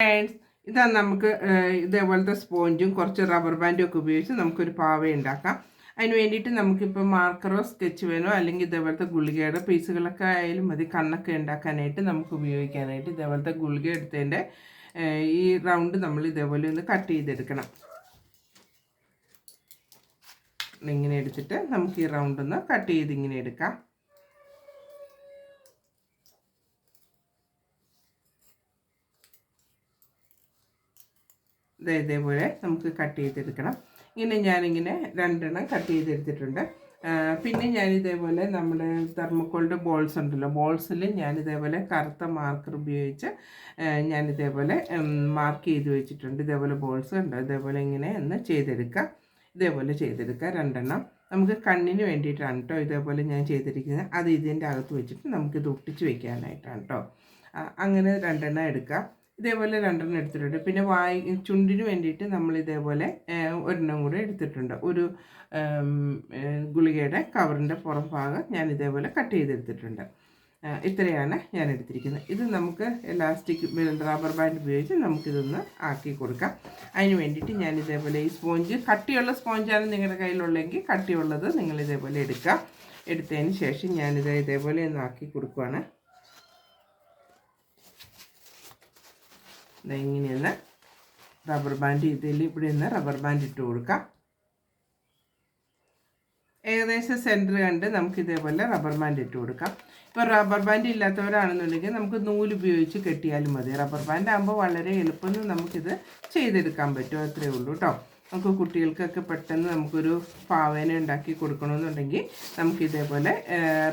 Friends, ഇതാ നമുക്ക് ഇതേപോലത്തെ സ്പോഞ്ചും കുറച്ച് റബ്ബർ ബാൻഡും ഒക്കെ ഉപയോഗിച്ച് നമുക്കൊരു പാവ ഉണ്ടാക്കാം. അതിന് വേണ്ടിയിട്ട് നമുക്കിപ്പോൾ മാർക്കറോ സ്കെച്ച് പെനോ അല്ലെങ്കിൽ ഇതേപോലത്തെ ഗുളികയുടെ പീസുകളൊക്കെ ആയാലും മതി. കണ്ണൊക്കെ ഉണ്ടാക്കാനായിട്ട് നമുക്ക് ഉപയോഗിക്കാനായിട്ട് ഇതേപോലത്തെ ഗുളിക എടുത്തതിൻ്റെ ഈ റൗണ്ട് നമ്മൾ ഇതേപോലെ ഒന്ന് കട്ട് ചെയ്തെടുക്കണം. ഇങ്ങനെ എടുത്തിട്ട് നമുക്ക് ഈ റൗണ്ട് ഒന്ന് കട്ട് ചെയ്ത് ഇങ്ങനെ എടുക്കാം. ഇതേപോലെ നമുക്ക് കട്ട് ചെയ്തെടുക്കണം. ഇങ്ങനെ ഞാനിങ്ങനെ രണ്ടെണ്ണം കട്ട് ചെയ്തെടുത്തിട്ടുണ്ട്. പിന്നെ ഞാനിതേപോലെ നമ്മുടെ തെർമോക്കോളിൻ്റെ ബോൾസ് ഉണ്ടല്ലോ, ബോൾസിൽ ഞാനിതേപോലെ കറുത്ത മാർക്കർ ഉപയോഗിച്ച് ഞാനിതേപോലെ മാർക്ക് ചെയ്ത് വെച്ചിട്ടുണ്ട്. ഇതേപോലെ ബോൾസ് ഉണ്ട്. ഇതേപോലെ ഇങ്ങനെ ഒന്ന് ചെയ്തെടുക്കുക. ഇതേപോലെ ചെയ്തെടുക്കുക രണ്ടെണ്ണം. നമുക്ക് കണ്ണിന് വേണ്ടിയിട്ടാണ് കേട്ടോ ഇതേപോലെ ഞാൻ ചെയ്തിരിക്കുന്നത്. അത് ഇതിൻ്റെ അകത്ത് വെച്ചിട്ട് നമുക്കിത് ഒട്ടിച്ച് വയ്ക്കാനായിട്ടാണ് കേട്ടോ. അങ്ങനെ രണ്ടെണ്ണം എടുക്കുക. ഇതേപോലെ രണ്ടെണ്ണം എടുത്തിട്ടുണ്ട്. പിന്നെ ചുണ്ടിന് വേണ്ടിയിട്ട് നമ്മൾ ഇതേപോലെ ഒരെണ്ണം കൂടെ എടുത്തിട്ടുണ്ട്. ഒരു ഗുളികയുടെ കവറിൻ്റെ പുറം ഭാഗം ഞാൻ ഇതേപോലെ കട്ട് ചെയ്തെടുത്തിട്ടുണ്ട്. ഇത്രയാണ് ഞാൻ എടുത്തിരിക്കുന്നത്. ഇത് നമുക്ക് എലാസ്റ്റിക് റബ്ബർ ബാൻഡ് ഉപയോഗിച്ച് നമുക്കിതൊന്ന് ആക്കി കൊടുക്കാം. അതിന് വേണ്ടിയിട്ട് ഞാൻ ഇതേപോലെ ഈ സ്പോഞ്ച്, കട്ടിയുള്ള സ്പോഞ്ചാണ് നിങ്ങളുടെ കയ്യിലുള്ളതെങ്കിൽ കട്ടിയുള്ളത് നിങ്ങൾ ഇതേപോലെ എടുക്കുക. എടുത്തതിന് ശേഷം ഞാനിത് ഇതേപോലെ ഒന്ന് ആക്കി കൊടുക്കുകയാണ്. ഇങ്ങനെയൊന്ന് റബ്ബർ ബാൻഡ് ഇവിടെ നിന്ന് റബ്ബർ ബാൻഡ് ഇട്ട് കൊടുക്കാം. ഏകദേശം സെൻറ്റർ കണ്ട് നമുക്ക് ഇതേപോലെ റബ്ബർ ബാൻഡ് ഇട്ട് കൊടുക്കാം. ഇപ്പോൾ റബ്ബർ ബാൻഡ് ഇല്ലാത്തവരാണെന്നുണ്ടെങ്കിൽ നമുക്ക് നൂല് ഉപയോഗിച്ച് കെട്ടിയാലും മതി. റബ്ബർ ബാൻഡ് ആകുമ്പോൾ വളരെ എളുപ്പത്തിൽ നമുക്കിത് ചെയ്തെടുക്കാൻ പറ്റും. അത്രയേ ഉള്ളൂ കേട്ടോ. നമുക്ക് കുട്ടികൾക്കൊക്കെ പെട്ടെന്ന് നമുക്കൊരു പാവേന ഉണ്ടാക്കി കൊടുക്കണമെന്നുണ്ടെങ്കിൽ നമുക്കിതേപോലെ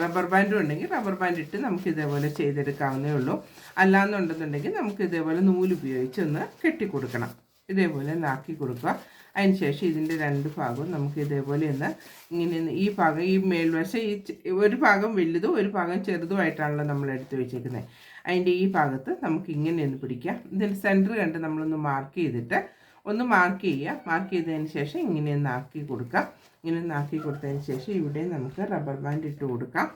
റബ്ബർ ബാൻഡും ഉണ്ടെങ്കിൽ റബ്ബർ ബാൻഡ് ഇട്ട് നമുക്കിതേപോലെ ചെയ്തെടുക്കാവുന്നേ ഉള്ളൂ. അല്ലാന്നുണ്ടെന്നുണ്ടെങ്കിൽ നമുക്കിതേപോലെ നൂല് ഉപയോഗിച്ച് ഒന്ന് കെട്ടിക്കൊടുക്കണം. ഇതേപോലെ നാക്കി കൊടുക്കുക. അതിന് ശേഷം ഇതിൻ്റെ രണ്ട് ഭാഗവും നമുക്ക് ഇതേപോലെ ഒന്ന് ഇങ്ങനെ ഈ ഭാഗം, ഈ മേൽവശം, ഈ ഒരു ഭാഗം വലുതും ഒരു ഭാഗം ചെറുതുമായിട്ടാണല്ലോ നമ്മൾ എടുത്ത് വെച്ചേക്കുന്നത്. അതിൻ്റെ ഈ ഭാഗത്ത് നമുക്ക് ഇങ്ങനെ ഒന്ന് പിടിക്കാം. ഇതിൻ്റെ സെൻറ്റർ കണ്ട് നമ്മളൊന്ന് മാർക്ക് ചെയ്തിട്ട് ഒന്ന് മാർക്ക് ചെയ്യുക. മാർക്ക് ചെയ്തതിന് ശേഷം ഇങ്ങനെ ഒന്ന് ആക്കി കൊടുക്കാം. ഇങ്ങനെ ഒന്ന് ആക്കി കൊടുത്തതിന് ശേഷം ഇവിടെ നമുക്ക് റബ്ബർ ബാൻഡ് ഇട്ട് കൊടുക്കാം.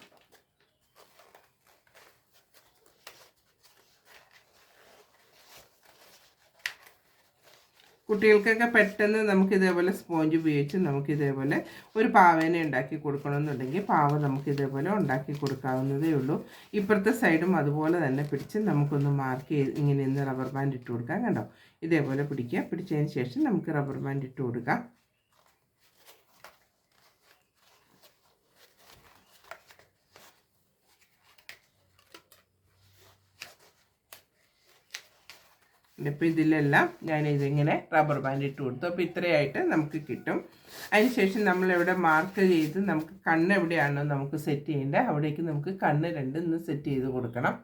കുട്ടികൾക്കൊക്കെ പെട്ടെന്ന് നമുക്കിതേപോലെ സ്പോഞ്ച് ഉപയോഗിച്ച് നമുക്കിതേപോലെ ഒരു പാവേന ഉണ്ടാക്കി കൊടുക്കണമെന്നുണ്ടെങ്കിൽ പാവ നമുക്കിതേപോലെ ഉണ്ടാക്കി കൊടുക്കാവുന്നതേ ഉള്ളൂ. ഇപ്പുറത്തെ സൈഡും അതുപോലെ തന്നെ പിടിച്ച് നമുക്കൊന്ന് മാർക്ക് ചെയ്ത് ഇങ്ങനെ ഒന്ന് റബ്ബർ ബാൻഡ് ഇട്ട് കൊടുക്കാം. കണ്ടോ, ഇതേപോലെ പിടിക്കുക. പിടിച്ചതിന് ശേഷം നമുക്ക് റബ്ബർ ബാൻഡ് ഇട്ട് കൊടുക്കാം. ഇപ്പോൾ ഇതിലെല്ലാം ഞാനിതിങ്ങനെ റബ്ബർ ബാൻഡ് ഇട്ട് കൊടുത്തു. അപ്പോൾ ഇത്രയായിട്ട് നമുക്ക് കിട്ടും. അതിനുശേഷം നമ്മളിവിടെ മാർക്ക് ചെയ്ത് നമുക്ക് കണ്ണ് എവിടെയാണോ നമുക്ക് സെറ്റ് ചെയ്യേണ്ടത് അവിടേക്ക് നമുക്ക് കണ്ണ് രണ്ടും ഒന്ന് സെറ്റ് ചെയ്ത് കൊടുക്കണം.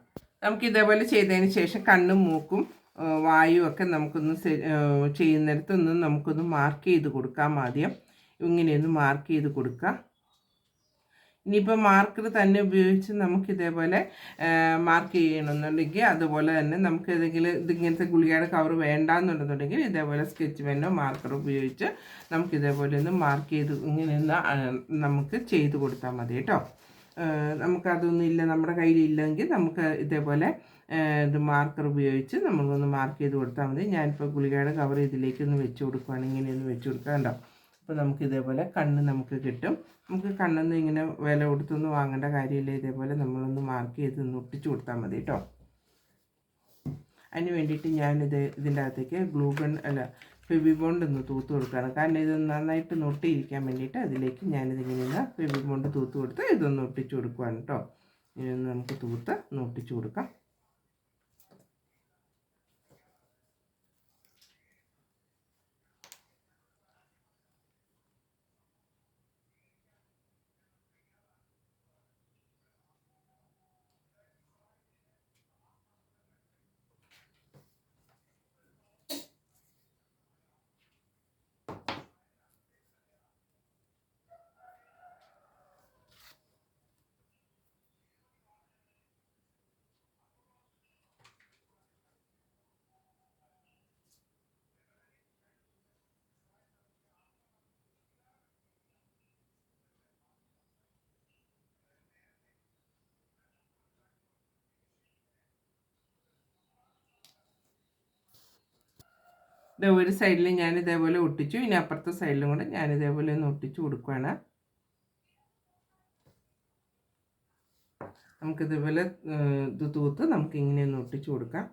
നമുക്ക് ഇതേപോലെ ചെയ്തതിന് ശേഷം കണ്ണും മൂക്കും വായും ഒക്കെ നമുക്കൊന്ന് ചെയ്യുന്നിടത്തൊന്ന് നമുക്കൊന്ന് മാർക്ക് ചെയ്ത് കൊടുക്കാം. ആദ്യം ഇങ്ങനെയൊന്ന് മാർക്ക് ചെയ്ത് കൊടുക്കുക. ഇനിയിപ്പോൾ മാർക്കർ തന്നെ ഉപയോഗിച്ച് നമുക്കിതേപോലെ മാർക്ക് ചെയ്യണമെന്നുണ്ടെങ്കിൽ അതുപോലെ തന്നെ നമുക്ക് ഏതെങ്കിലും ഇതിങ്ങനത്തെ ഗുളികയുടെ കവർ വേണ്ടാന്നുണ്ടെന്നുണ്ടെങ്കിൽ ഇതേപോലെ സ്കെച്ച് പെന്നോ മാർക്കറോ ഉപയോഗിച്ച് നമുക്കിതേപോലെ ഒന്ന് മാർക്ക് ചെയ്ത് ഇങ്ങനെയൊന്ന് നമുക്ക് ചെയ്ത് കൊടുത്താൽ മതി കേട്ടോ. നമുക്കതൊന്നും ഇല്ല, നമ്മുടെ കയ്യിലില്ലെങ്കിൽ നമുക്ക് ഇതേപോലെ ഇത് മാർക്കർ ഉപയോഗിച്ച് നമ്മളൊന്ന് മാർക്ക് ചെയ്ത് കൊടുത്താൽ മതി. ഞാനിപ്പോൾ ഗുളികയുടെ കവർ ഇതിലേക്കൊന്ന് വെച്ച് കൊടുക്കുകയാണെങ്കിൽ ഇങ്ങനെയൊന്ന് വെച്ച് കൊടുക്കാം. കണ്ടോ, അപ്പോൾ നമുക്കിതേപോലെ കണ്ണ് നമുക്ക് കിട്ടും. നമുക്ക് കണ്ണൊന്നും ഇങ്ങനെ വില കൊടുത്തൊന്നും വാങ്ങേണ്ട കാര്യമില്ല. ഇതേപോലെ നമ്മളൊന്ന് മാർക്ക് ചെയ്ത് ഒട്ടിച്ചു കൊടുത്താൽ മതി കേട്ടോ. അതിന് വേണ്ടിയിട്ട് ഇതിൻ്റെ അകത്തേക്ക് ഫെവിബോണ്ട് ഒന്ന് തൂത്ത് കൊടുക്കുകയാണ്. കാരണം ഇത് നന്നായിട്ട് ഒട്ടിയിരിക്കാൻ വേണ്ടിയിട്ട് അതിലേക്ക് ഞാനിതിങ്ങനെ ഫെവിബോണ്ട് തൂത്ത് കൊടുത്ത് ഇതൊന്ന് ഒട്ടിച്ചു കൊടുക്കുകയാണ് കേട്ടോ. ഇതൊന്ന് നമുക്ക് ഒട്ടിച്ചു കൊടുക്കാം. ഇത് ഒരു സൈഡിൽ ഞാൻ ഇതേപോലെ ഒട്ടിച്ചു, ഇനി അപ്പുറത്തെ സൈഡിലും കൂടെ ഞാൻ ഇതേപോലെ ഒന്ന് ഒട്ടിച്ചു കൊടുക്കുകയാണ്. നമുക്കിതേപോലെ ഇത് തൂത്ത് നമുക്കിങ്ങനെ ഒന്ന് ഒട്ടിച്ചു കൊടുക്കാം.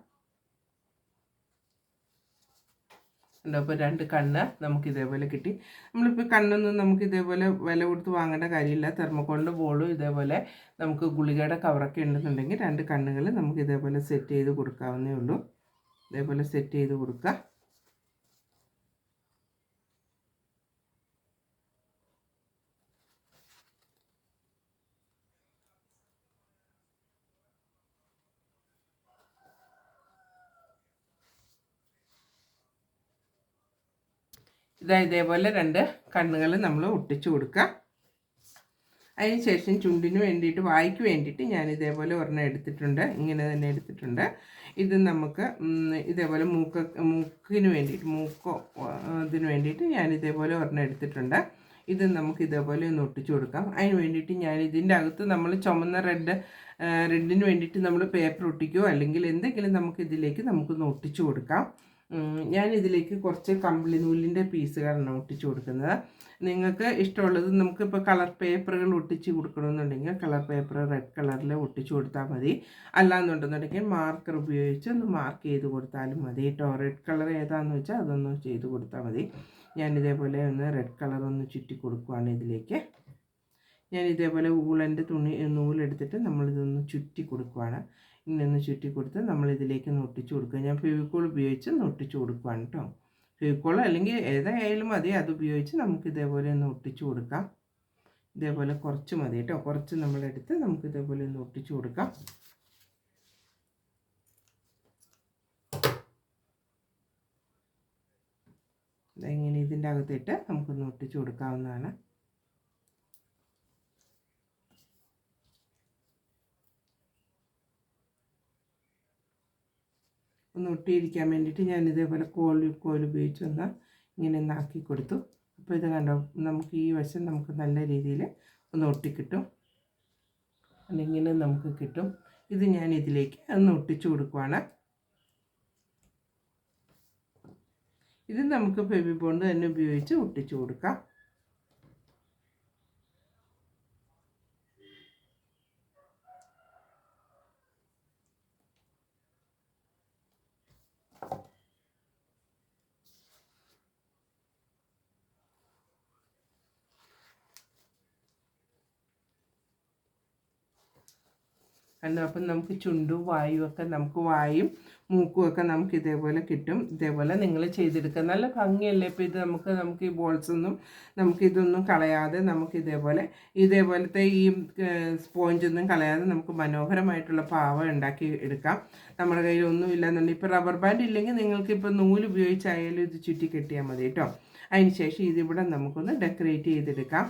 ഉണ്ടോ? അപ്പോൾ 2 കണ്ണ് നമുക്കിതേപോലെ കിട്ടി. നമ്മളിപ്പോൾ കണ്ണൊന്നും നമുക്കിതേപോലെ വില കൊടുത്ത് വാങ്ങേണ്ട കാര്യമില്ല. തെർമോക്കോളിൻ്റെ ബോളും ഇതേപോലെ നമുക്ക് ഗുളികയുടെ കവറൊക്കെ ഉണ്ടെന്നുണ്ടെങ്കിൽ 2 കണ്ണുകൾ നമുക്കിതേപോലെ സെറ്റ് ചെയ്ത് കൊടുക്കാവുന്നേ ഉള്ളൂ. ഇതേപോലെ സെറ്റ് ചെയ്ത് കൊടുക്കുക. ഇതേപോലെ 2 കണ്ണുകൾ നമ്മൾ ഒട്ടിച്ചു കൊടുക്കുക. അതിന് ശേഷം ചുണ്ടിന് വേണ്ടിയിട്ട്, വായ്ക്ക് വേണ്ടിയിട്ട് ഞാൻ ഇതേപോലെ ഒരെണ്ണം എടുത്തിട്ടുണ്ട്, ഇങ്ങനെ തന്നെ എടുത്തിട്ടുണ്ട്. ഇത് നമുക്ക് ഇതേപോലെ മൂക്കിന് വേണ്ടിയിട്ട്, ഇതിന് വേണ്ടിയിട്ട് ഞാൻ ഇതേപോലെ ഒരെണ്ണം എടുത്തിട്ടുണ്ട്. ഇത് നമുക്ക് ഇതേപോലെ ഒന്ന് ഒട്ടിച്ചു കൊടുക്കാം. അതിന് വേണ്ടിയിട്ട് ഞാൻ ഇതിൻ്റെ അകത്ത് നമ്മൾ ചുമന്ന റെഡിന് വേണ്ടിയിട്ട് നമ്മൾ പേപ്പർ ഒട്ടിക്കുകയോ അല്ലെങ്കിൽ എന്തെങ്കിലും നമുക്ക് ഇതിലേക്ക് നമുക്കൊന്ന് ഒട്ടിച്ചു കൊടുക്കാം. ഞാനിതിലേക്ക് കുറച്ച് കമ്പിളി നൂലിൻ്റെ പീസുകളാണ് ഒട്ടിച്ചു കൊടുക്കുന്നത്. നിങ്ങൾക്ക് ഇഷ്ടമുള്ളത് നമുക്കിപ്പോൾ കളർ പേപ്പറുകൾ ഒട്ടിച്ച് കൊടുക്കണമെന്നുണ്ടെങ്കിൽ കളർ പേപ്പർ റെഡ് കളറിൽ ഒട്ടിച്ചു കൊടുത്താൽ മതി. അല്ലാന്നുണ്ടെന്നുണ്ടെങ്കിൽ മാർക്കർ ഉപയോഗിച്ച് ഒന്ന് മാർക്ക് ചെയ്ത് കൊടുത്താലും മതി കേട്ടോ. റെഡ് കളർ ഏതാണെന്ന് വെച്ചാൽ അതൊന്ന് ചെയ്ത് കൊടുത്താൽ മതി. ഞാനിതേപോലെ ഒന്ന് റെഡ് കളർ ഒന്ന് ചുറ്റി കൊടുക്കുകയാണ് ഇതിലേക്ക്. ഞാനിതേപോലെ ഊളൻ്റെ നൂലെടുത്തിട്ട് നമ്മളിതൊന്ന് ചുറ്റി കൊടുക്കുകയാണ്. ഇങ്ങനെ ഒന്ന് ചുറ്റി കൊടുത്ത് നമ്മളിതിലേക്ക് ഒട്ടിച്ചു കൊടുക്കുക. ഞാൻ ഫെവിക്കോൾ ഉപയോഗിച്ച് ഒട്ടിച്ചു കൊടുക്കുകയാണ് കേട്ടോ. ഫെവിക്കോൾ അല്ലെങ്കിൽ ഏതായാലും മതി, അത് ഉപയോഗിച്ച് നമുക്ക് ഇതേപോലെ ഒന്ന് ഒട്ടിച്ചു കൊടുക്കാം. ഇതേപോലെ കുറച്ച് മതി കേട്ടോ. കുറച്ച് നമ്മളെടുത്ത് നമുക്ക് ഇതേപോലെ ഒന്ന് ഒട്ടിച്ചു കൊടുക്കാം. ഇങ്ങനെ ഇതിൻ്റെ അകത്തിട്ട് നമുക്കൊന്ന് ഒട്ടിച്ചു കൊടുക്കാവുന്നതാണ്. ഒന്ന് ഒട്ടിയിരിക്കാൻ വേണ്ടിയിട്ട് ഞാൻ ഇതേപോലെ കോൽ ഉപയോഗിച്ചൊന്ന് ഇങ്ങനെ ഒന്നാക്കി കൊടുത്തു. അപ്പോൾ ഇത് കണ്ടോ, നമുക്ക് ഈ വശം നമുക്ക് നല്ല രീതിയിൽ ഒന്ന് ഒട്ടിക്കിട്ടും, അല്ലെങ്കിൽ നമുക്ക് കിട്ടും. ഇത് ഞാൻ ഇതിലേക്ക് ഒന്ന് ഒട്ടിച്ചു കൊടുക്കുവാണ്. ഇത് നമുക്ക് ഫെവി ബോണ്ട് തന്നെ ഉപയോഗിച്ച് ഒട്ടിച്ചു കൊടുക്കാം. അപ്പം നമുക്ക് ചുണ്ടും വായുമൊക്കെ, നമുക്ക് വായും മൂക്കുമൊക്കെ നമുക്ക് ഇതേപോലെ കിട്ടും. ഇതേപോലെ നിങ്ങൾ ചെയ്തെടുക്കുക. നല്ല ഭംഗിയല്ലേ? ഇപ്പോൾ ഇത് നമുക്ക് ഈ ബോൾസൊന്നും നമുക്കിതൊന്നും കളയാതെ നമുക്ക് ഇതേപോലത്തെ ഈ സ്പോഞ്ചൊന്നും കളയാതെ നമുക്ക് മനോഹരമായിട്ടുള്ള പാവ ഉണ്ടാക്കി എടുക്കാം. നമ്മുടെ കയ്യിലൊന്നും ഇല്ലെന്നുണ്ടെങ്കിൽ ഇപ്പോൾ റബ്ബർ ബാൻഡ് ഇല്ലെങ്കിൽ നിങ്ങൾക്കിപ്പോൾ നൂല് ഉപയോഗിച്ചായാലും ഇത് ചുറ്റി കെട്ടിയാൽ മതി കേട്ടോ. അതിന് ശേഷം ഇതിവിടെ നമുക്കൊന്ന് ഡെക്കറേറ്റ് ചെയ്തെടുക്കാം.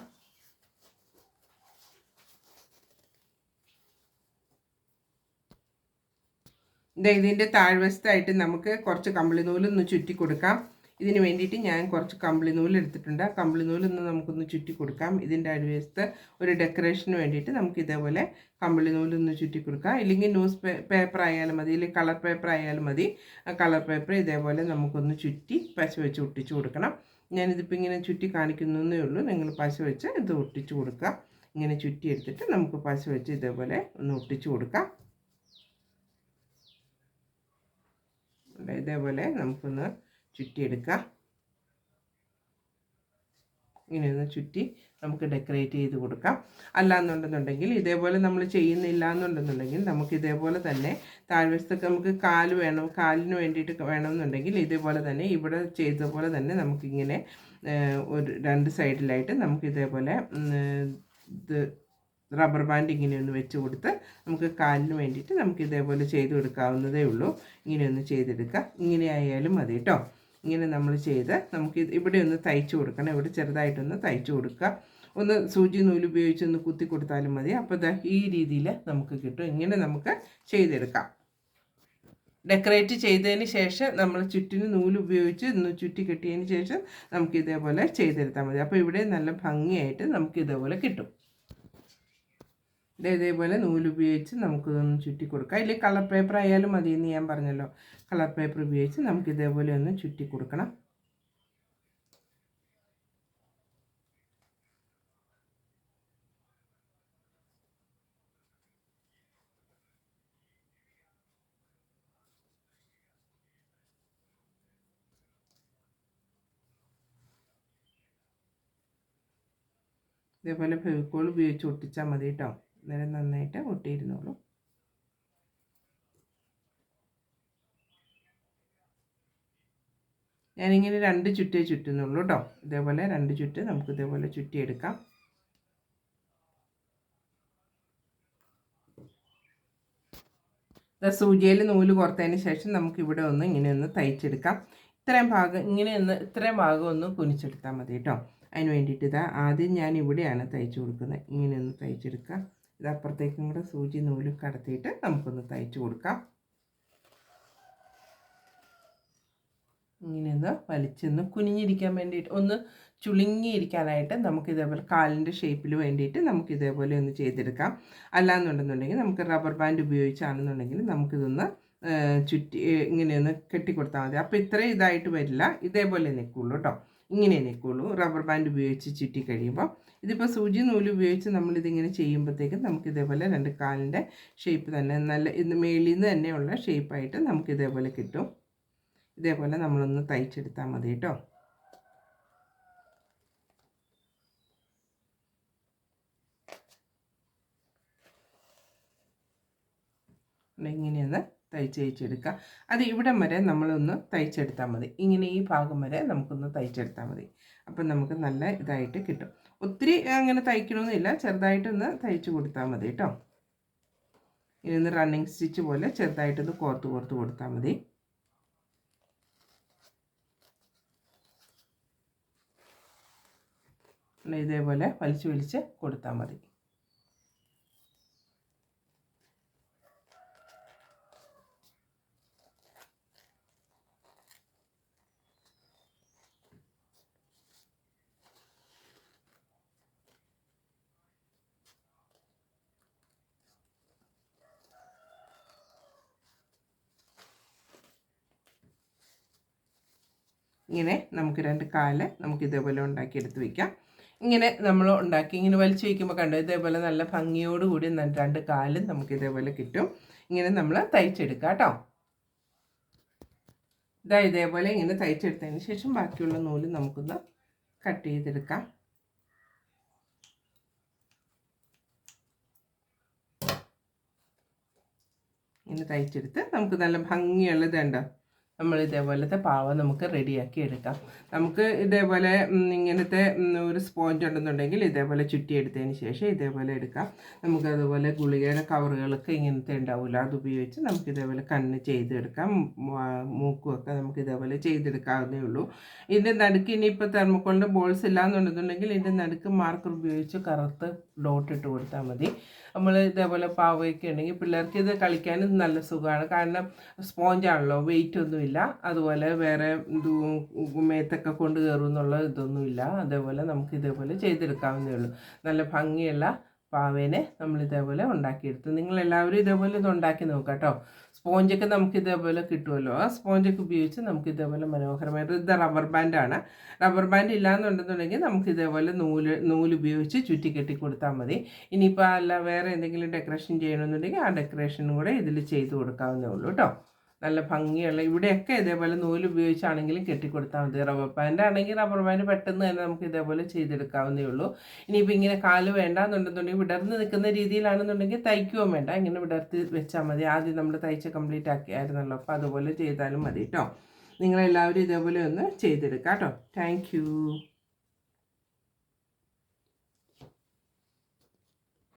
ഇതിൻ്റെ താഴ്വശത്തായിട്ട് നമുക്ക് കുറച്ച് കമ്പിളി നൂലൊന്ന് ചുറ്റി കൊടുക്കാം. ഇതിന് വേണ്ടിയിട്ട് ഞാൻ കുറച്ച് കമ്പിളി നൂല് എടുത്തിട്ടുണ്ട്. ആ കമ്പിളി നൂലൊന്ന് നമുക്കൊന്ന് ചുറ്റി കൊടുക്കാം. ഇതിൻ്റെ അടിവശത്ത് ഒരു ഡെക്കറേഷന് വേണ്ടിയിട്ട് നമുക്ക് ഇതേപോലെ കമ്പിളി നൂലൊന്ന് ചുറ്റി കൊടുക്കാം. ഇല്ലെങ്കിൽ ന്യൂസ് പേപ്പർ ആയാലും മതി, അല്ലെങ്കിൽ കളർ പേപ്പർ ആയാലും മതി. ആ കളർ പേപ്പർ ഇതേപോലെ നമുക്കൊന്ന് ചുറ്റി പശ വെച്ച് ഒട്ടിച്ചു കൊടുക്കണം. ഞാനിതിപ്പോൾ ഇങ്ങനെ ചുറ്റി കാണിക്കുന്നതേ ഉള്ളൂ. നിങ്ങൾ പശ വെച്ച് ഇത് ഒട്ടിച്ചു കൊടുക്കുക. ഇങ്ങനെ ചുറ്റി എടുത്തിട്ട് നമുക്ക് പശ വെച്ച് ഇതേപോലെ ഒന്ന് ഒട്ടിച്ചു കൊടുക്കാം. ഇതേപോലെ നമുക്കൊന്ന് ചുറ്റിയെടുക്കാം. ഇങ്ങനെയൊന്ന് ചുറ്റി നമുക്ക് ഡെക്കറേറ്റ് ചെയ്ത് കൊടുക്കാം. അല്ലാന്നുണ്ടെന്നുണ്ടെങ്കിൽ ഇതേപോലെ നമ്മൾ ചെയ്യുന്നില്ല എന്നുണ്ടെന്നുണ്ടെങ്കിൽ നമുക്ക് ഇതേപോലെ തന്നെ താഴ്വശത്തൊക്കെ നമുക്ക് കാലിന് വേണ്ടിയിട്ട് വേണമെന്നുണ്ടെങ്കിൽ ഇതേപോലെ തന്നെ ഇവിടെ ചെയ്ത പോലെ തന്നെ നമുക്കിങ്ങനെ ഒരു 2 സൈഡിലായിട്ട് നമുക്കിതേപോലെ ഇത് റബ്ബർ ബാൻഡ് ഇങ്ങനെയൊന്ന് വെച്ച് കൊടുത്ത് നമുക്ക് കാലിന് വേണ്ടിയിട്ട് നമുക്ക് ഇതേപോലെ ചെയ്ത് കൊടുക്കാവുന്നതേ ഉള്ളൂ. ഇങ്ങനെയൊന്ന് ചെയ്തെടുക്കാം. ഇങ്ങനെ ആയാലും മതി കേട്ടോ. ഇങ്ങനെ നമ്മൾ ചെയ്ത് നമുക്ക് ഇവിടെ ഒന്ന് തയ്ച്ചു കൊടുക്കണം. ഇവിടെ ചെറുതായിട്ടൊന്ന് തയ്ച്ചു കൊടുക്കുക. ഒന്ന് സൂചി നൂല് ഉപയോഗിച്ചൊന്ന് കുത്തി കൊടുത്താലും മതി. അപ്പോൾ ഈ രീതിയിൽ നമുക്ക് കിട്ടും. ഇങ്ങനെ നമുക്ക് ചെയ്തെടുക്കാം. ഡെക്കറേറ്റ് ചെയ്തതിന് ശേഷം നമ്മൾ ചുറ്റിന് നൂല് ഉപയോഗിച്ച് ഒന്ന് ചുറ്റി കെട്ടിയതിന് ശേഷം നമുക്ക് ഇതേപോലെ ചെയ്തെടുത്താൽ മതി. അപ്പോൾ ഇവിടെ നല്ല ഭംഗിയായിട്ട് നമുക്ക് ഇതേപോലെ കിട്ടും. ഇതേപോലെ നൂലുപയോഗിച്ച് നമുക്കിതൊന്ന് ചുറ്റി കൊടുക്കാം. ഇല്ലെങ്കിൽ കളർ പേപ്പർ ആയാലും മതിയെന്ന് ഞാൻ പറഞ്ഞല്ലോ. കളർ പേപ്പർ ഉപയോഗിച്ച് നമുക്ക് ഇതേപോലെ ഒന്ന് ചുറ്റി കൊടുക്കണം. ഇതേപോലെ ഫെവിക്കോൾ ഉപയോഗിച്ച് ഒട്ടിച്ചാൽ മതി കേട്ടോ. അന്നേരം നന്നായിട്ട് ഒട്ടിയിരുന്നോളൂ. ഞാനിങ്ങനെ 2 ചുറ്റേ ചുറ്റുന്നുള്ളൂ കേട്ടോ. ഇതേപോലെ 2 ചുറ്റ് നമുക്ക് ഇതേപോലെ ചുറ്റിയെടുക്കാം. സൂചിയിൽ നൂല് കോർത്തതിന് ശേഷം നമുക്കിവിടെ ഒന്ന് ഇങ്ങനെ ഒന്ന് തയ്ച്ചെടുക്കാം. ഇത്രയും ഭാഗം ഒന്ന് കുനിച്ചെടുത്താൽ മതി കേട്ടോ. അതിന് വേണ്ടിയിട്ട് ഇതാ ആദ്യം ഞാൻ ഇവിടെയാണ് തയ്ച്ചു കൊടുക്കുന്നത്. ഇങ്ങനെ ഒന്ന് തയ്ച്ചെടുക്കാം. ഇത് അപ്പുറത്തേക്കും കൂടെ സൂചി നൂല് കടത്തിയിട്ട് നമുക്കൊന്ന് തയ്ച്ചു കൊടുക്കാം. ഇങ്ങനെ ഒന്ന് വലിച്ചൊന്ന് കുനിഞ്ഞിരിക്കാൻ വേണ്ടിയിട്ട്, ഒന്ന് ചുളുങ്ങിയിരിക്കാനായിട്ട് നമുക്ക് ഇതേപോലെ കാലിൻ്റെ ഷേപ്പിൽ വേണ്ടിയിട്ട് നമുക്ക് ഇതേപോലെ ഒന്ന് ചെയ്തെടുക്കാം. അല്ലാന്നുണ്ടെന്നുണ്ടെങ്കിൽ നമുക്ക് റബ്ബർ ബാൻഡ് ഉപയോഗിച്ചാണെന്നുണ്ടെങ്കിൽ നമുക്കിതൊന്ന് ചുറ്റി ഇങ്ങനെയൊന്ന് കെട്ടിക്കൊടുത്താൽ മതി. അപ്പോൾ ഇത്രയും ഇതായിട്ട് വരില്ല, ഇതേപോലെ നിൽക്കുള്ളൂ കേട്ടോ. ഇങ്ങനെ നിൽക്കുള്ളൂ റബ്ബർ ബാൻഡ് ഉപയോഗിച്ച് ചുറ്റി കഴിയുമ്പോൾ. ഇതിപ്പോൾ സൂചി നൂല് ഉപയോഗിച്ച് നമ്മളിതിങ്ങനെ ചെയ്യുമ്പോഴത്തേക്കും നമുക്ക് ഇതേപോലെ 2 കാലിൻ്റെ ഷേപ്പ് തന്നെ നല്ല ഇത് മേളിൽ നിന്ന് തന്നെയുള്ള ഷേപ്പായിട്ട് നമുക്ക് ഇതേപോലെ കിട്ടും. ഇതേപോലെ നമ്മളൊന്ന് തയ്ച്ചെടുത്താൽ മതി കേട്ടോ. ഇങ്ങനെയൊന്ന് തയ്ച്ചെടുക്കുക. അത് ഇവിടം വരെ നമ്മളൊന്ന് തയ്ച്ചെടുത്താൽ മതി. ഇങ്ങനെ ഈ ഭാഗം വരെ നമുക്കൊന്ന് തയ്ച്ചെടുത്താൽ മതി. അപ്പം നമുക്ക് നല്ല ഇതായിട്ട് കിട്ടും. ഒത്തിരി അങ്ങനെ തയ്ക്കണമെന്നില്ല, ചെറുതായിട്ടൊന്ന് തയ്ച്ച് കൊടുത്താൽ മതി കേട്ടോ. ഇതൊന്ന് റണ്ണിങ് സ്റ്റിച്ച് പോലെ ചെറുതായിട്ടൊന്ന് കോർത്ത് കൊടുത്താൽ മതി. ഇതേപോലെ വലിച്ച് കൊടുത്താൽ മതി. ഇങ്ങനെ നമുക്ക് 2 കാല് നമുക്ക് ഇതേപോലെ ഉണ്ടാക്കിയെടുത്ത് വയ്ക്കാം. ഇങ്ങനെ നമ്മൾ ഉണ്ടാക്കി ഇങ്ങനെ വലിച്ചു വയ്ക്കുമ്പോൾ കണ്ടോ, ഇതേപോലെ നല്ല ഭംഗിയോടുകൂടി 2 കാലും നമുക്ക് ഇതേപോലെ കിട്ടും. ഇങ്ങനെ നമ്മൾ തയ്ച്ചെടുക്കാം കേട്ടോ. ഇതേപോലെ ഇങ്ങനെ തയ്ച്ചെടുത്തതിന് ശേഷം ബാക്കിയുള്ള നൂല് നമുക്കൊന്ന് കട്ട് ചെയ്തെടുക്കാം. ഇങ്ങനെ തയ്ച്ചെടുത്ത് നമുക്ക് നല്ല ഭംഗിയുള്ളതുണ്ടോ നമ്മൾ ഇതേപോലത്തെ പാവ നമുക്ക് റെഡിയാക്കി എടുക്കാം. നമുക്ക് ഇതേപോലെ ഇങ്ങനത്തെ ഒരു സ്പോഞ്ച് ഉണ്ടെന്നുണ്ടെങ്കിൽ ഇതേപോലെ ചുറ്റിയെടുത്തതിന് ശേഷം ഇതേപോലെ എടുക്കാം. നമുക്കതുപോലെ ഗുളികയുടെ കവറുകളൊക്കെ ഇങ്ങനത്തെ ഉണ്ടാവില്ല, അതുപയോഗിച്ച് നമുക്ക് ഇതേപോലെ കണ്ണ് ചെയ്തെടുക്കാം. മൂക്കുമൊക്കെ നമുക്ക് ഇതേപോലെ ചെയ്തെടുക്കാവുന്നേ ഉള്ളൂ. ഇതിൻ്റെ നടുക്ക് ഇനിയിപ്പോൾ തെർമോക്കോളിൻ്റെ ബോൾസ് ഇല്ലാന്നുണ്ടെന്നുണ്ടെങ്കിൽ ഇതിൻ്റെ നടുക്ക് മാർക്കർ ഉപയോഗിച്ച് കറുത്ത് ഡോട്ട് ഇട്ട് കൊടുത്താൽ മതി. നമ്മൾ ഇതേപോലെ പാവയൊക്കെ ഉണ്ടെങ്കിൽ പിള്ളേർക്ക് ഇത് കളിക്കാനും നല്ല സുഖമാണ്. കാരണം സ്പോഞ്ചാണല്ലോ, വെയിറ്റ് ഒന്നുമില്ല. അതുപോലെ വേറെ മേത്തൊക്കെ കൊണ്ട് കയറും എന്നുള്ള ഇതൊന്നുമില്ല. അതേപോലെ നമുക്ക് ഇതേപോലെ ചെയ്തെടുക്കാവുന്നേ ഉള്ളൂ. നല്ല ഭംഗിയുള്ള പാവേനെ നമ്മൾ ഇതേപോലെ ഉണ്ടാക്കിയെടുത്തു. നിങ്ങളെല്ലാവരും ഇതേപോലെ ഇത് ഉണ്ടാക്കി നോക്കാം കേട്ടോ. സ്പോഞ്ചൊക്കെ നമുക്ക് ഇതേപോലെ കിട്ടുമല്ലോ, ആ സ്പോഞ്ചൊക്കെ ഉപയോഗിച്ച് നമുക്ക് ഇതേപോലെ മനോഹരമായിട്ട്, ഇത് റബ്ബർ ബാൻഡാണ്. റബ്ബർ ബാൻഡ് ഇല്ലയെന്നുണ്ടെന്നുണ്ടെങ്കിൽ നമുക്ക് ഇതേപോലെ നൂല് ഉപയോഗിച്ച് ചുറ്റി കെട്ടി കൊടുത്താൽ മതി. ഇനിയിപ്പോൾ അല്ല വേറെ എന്തെങ്കിലും ഡെക്കറേഷൻ ചെയ്യണമെന്നുണ്ടെങ്കിൽ ആ ഡെക്കറേഷനും കൂടെ ഇതിൽ ചെയ്ത് കൊടുക്കാവുന്നേ ഉള്ളൂ കേട്ടോ. നല്ല ഭംഗിയുള്ള ഇവിടെയൊക്കെ ഇതേപോലെ നൂല് ഉപയോഗിച്ചാണെങ്കിലും കെട്ടിക്കൊടുത്താൽ മതി. റബ്ബർ ബാൻഡ് ആണെങ്കിൽ റബ്ബർ ബാൻഡ് പെട്ടെന്ന് തന്നെ നമുക്ക് ഇതേപോലെ ചെയ്തെടുക്കാവുന്നേ ഉള്ളൂ. ഇനിയിപ്പോൾ ഇങ്ങനെ കാല് വേണ്ടാന്നുണ്ടെന്നുണ്ടെങ്കിൽ വിടർന്ന് നിൽക്കുന്ന രീതിയിലാണെന്നുണ്ടെങ്കിൽ തയ്ക്കുകയും വേണ്ട, ഇങ്ങനെ വിടർത്തി വെച്ചാൽ മതി. ആദ്യം നമ്മൾ തയ്ച്ച് കംപ്ലീറ്റ് ആക്കിയായിരുന്നല്ലോ, അപ്പോൾ അതുപോലെ ചെയ്താലും മതി കേട്ടോ. നിങ്ങളെല്ലാവരും ഇതേപോലെ ഒന്ന് ചെയ്തെടുക്കാം കേട്ടോ. താങ്ക്